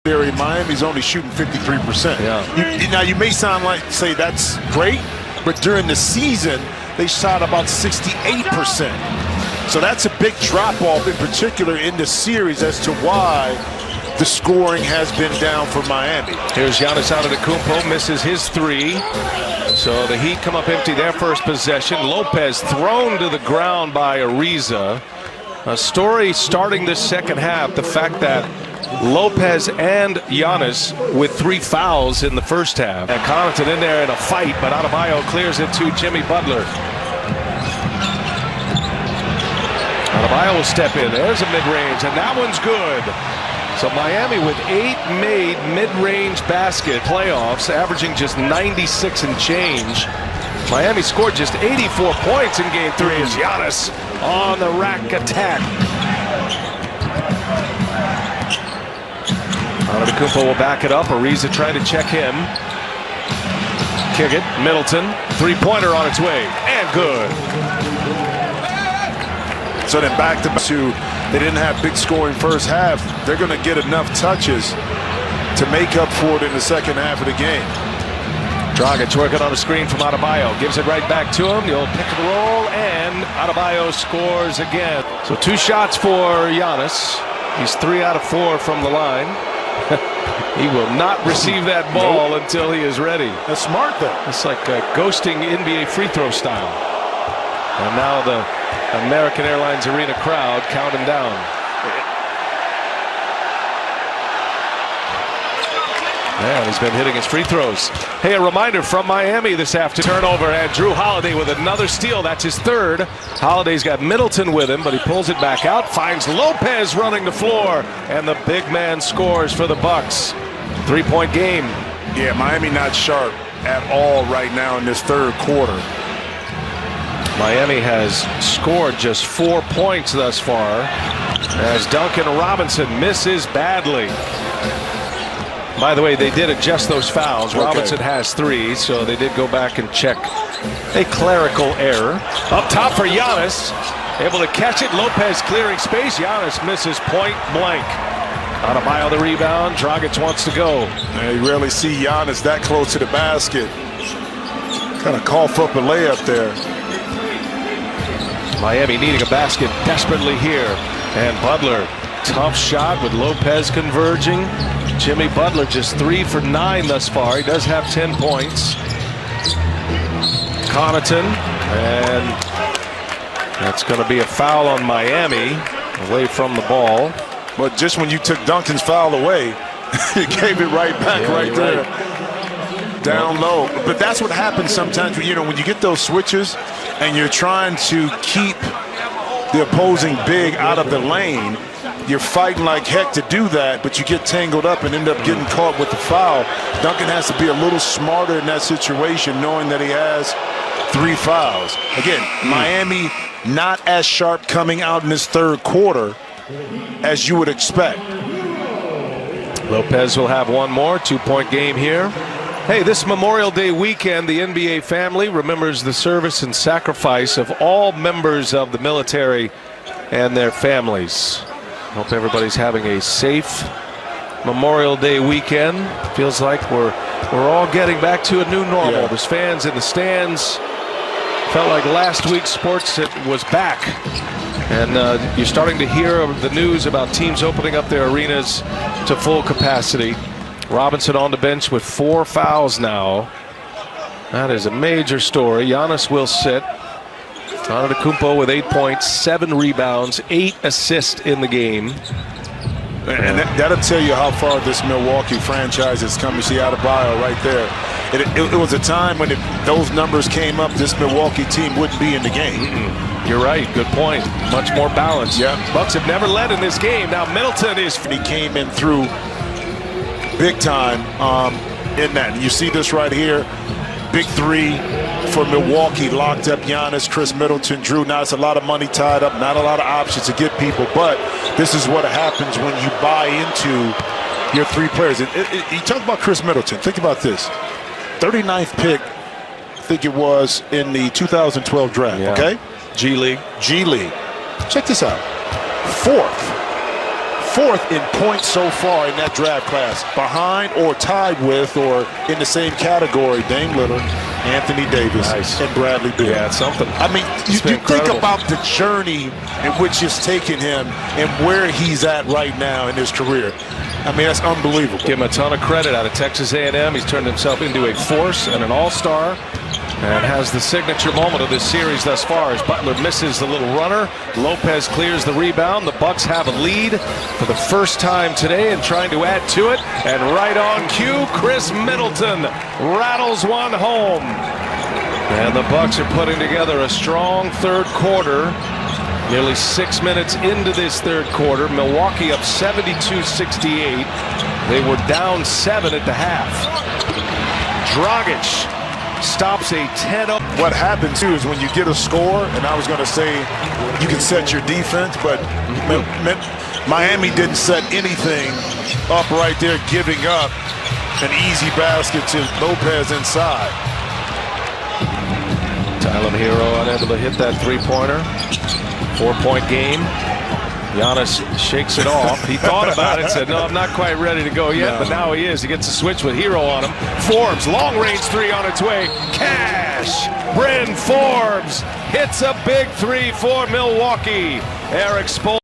Miami's only shooting 53%. Yeah. Now you may say that's great, but during the season they shot about 68%. So that's a big drop-off in particular in the series as to why the scoring has been down for Miami. Here's Giannis Antetokounmpo, misses his three. So the Heat come up empty their first possession. Lopez thrown to the ground by Ariza. A story starting this second half, the fact that Lopez and Giannis with 3 fouls in the first half. And Connaughton in there in a fight, but Adebayo clears it to Jimmy Butler. Adebayo will step in. There's a mid-range, and that one's good. So Miami with 8 made mid-range basket playoffs, averaging just 96 and change. Miami scored just 84 points in Game 3 as Giannis on the rack attack. Antetokounmpo will back it up. Ariza trying to check him. Kick it. Middleton. Three-pointer on its way. And good. So then back to they didn't have big scoring first half. They're going to get enough touches to make up for it in the second half of the game. Dragic working on a screen from Adebayo. Gives it right back to him. The old pick and roll. And Adebayo scores again. So 2 shots for Giannis. He's 3 out of 4 from the line. He will not receive that ball until he is ready. That's smart, though. It's like ghosting NBA free throw style. And now the American Airlines Arena crowd count him down. Man, he's been hitting his free throws. Hey, a reminder from Miami this afternoon. Turnover, and Drew Holiday with another steal. That's his 3rd. Holiday's got Middleton with him, but he pulls it back out. Finds Lopez running the floor, and the big man scores for the Bucks. 3-point game. Yeah, Miami not sharp at all right now in this 3rd quarter. Miami has scored just 4 points thus far as Duncan Robinson misses badly. By the way, they did adjust those fouls. Okay. Robinson has 3, so they did go back and check a clerical error. Up top for Giannis, able to catch it. Lopez clearing space. Giannis misses point blank. Adebayo the rebound. Dragic wants to go. Man, you rarely see Giannis that close to the basket. Kind of cough up a layup there. Miami needing a basket desperately here. And Butler, tough shot with Lopez converging. Jimmy Butler just 3 for 9 thus far. He does have 10 points. Connaughton, and that's going to be a foul on Miami, away from the ball. But just when you took Duncan's foul away, you gave it right back right there. Right. Down low. But that's what happens sometimes when you get those switches and you're trying to keep the opposing big out of the lane. You're fighting like heck to do that, but you get tangled up and end up getting caught with the foul. Duncan has to be a little smarter in that situation, knowing that he has 3 fouls. Again, Miami not as sharp coming out in this 3rd quarter as you would expect. Lopez will have one more 2-point game here. Hey, this Memorial Day weekend, the NBA family remembers the service and sacrifice of all members of the military and their families. Hope everybody's having a safe Memorial Day weekend. Feels like we're all getting back to a new normal. Yeah. There's fans in the stands. Felt like last week's sports was back. And you're starting to hear the news about teams opening up their arenas to full capacity. Robinson on the bench with 4 fouls now. That is a major story. Giannis will sit. Antetokounmpo with 8 points, 7 rebounds, 8 assists in the game. And that'll tell you how far this Milwaukee franchise has come. You see Adebayo right there. It was a time when if those numbers came up, this Milwaukee team wouldn't be in the game. You're right. Good point. Much more balanced. Yeah. Bucks have never led in this game. Now Middleton is. He came in through big time in that. You see this right here. Big 3 for Milwaukee, locked up Giannis, Chris Middleton, Drew. Now it's a lot of money tied up, not a lot of options to get people, but this is what happens when you buy into your 3 players. You talk about Chris Middleton. Think about this. 39th pick, I think it was, in the 2012 draft, yeah. okay? G League. Check this out. 4th in points so far in that draft class, behind or tied with or in the same category, Dame Lillard, Anthony Davis, and Bradley Beal. Yeah, it's something. I mean, you think about the journey in which it's taken him and where he's at right now in his career. I mean, that's unbelievable. Give him a ton of credit out of Texas A&M. He's turned himself into a force and an all-star, and has the signature moment of this series thus far as Butler misses the little runner. Lopez clears the rebound. The Bucks have a lead for the first time today and trying to add to it. And right on cue, Chris Middleton rattles one home. And the Bucks are putting together a strong third quarter. Nearly 6 minutes into this third quarter, Milwaukee up 72-68. They were down 7 at the half. Dragic stops a 10-0. What happens too is when you get a score, and I was going to say you can set your defense, but Miami didn't set anything up right there, giving up an easy basket to Lopez inside. Tyler Hero unable to hit that three-pointer. 4-point game. Giannis shakes it off. He thought about it, said, no, I'm not quite ready to go yet, but now he is. He gets a switch with Hero on him. Forbes, long-range three on its way. Cash! Bryn Forbes hits a big three for Milwaukee. Eric Spoelstra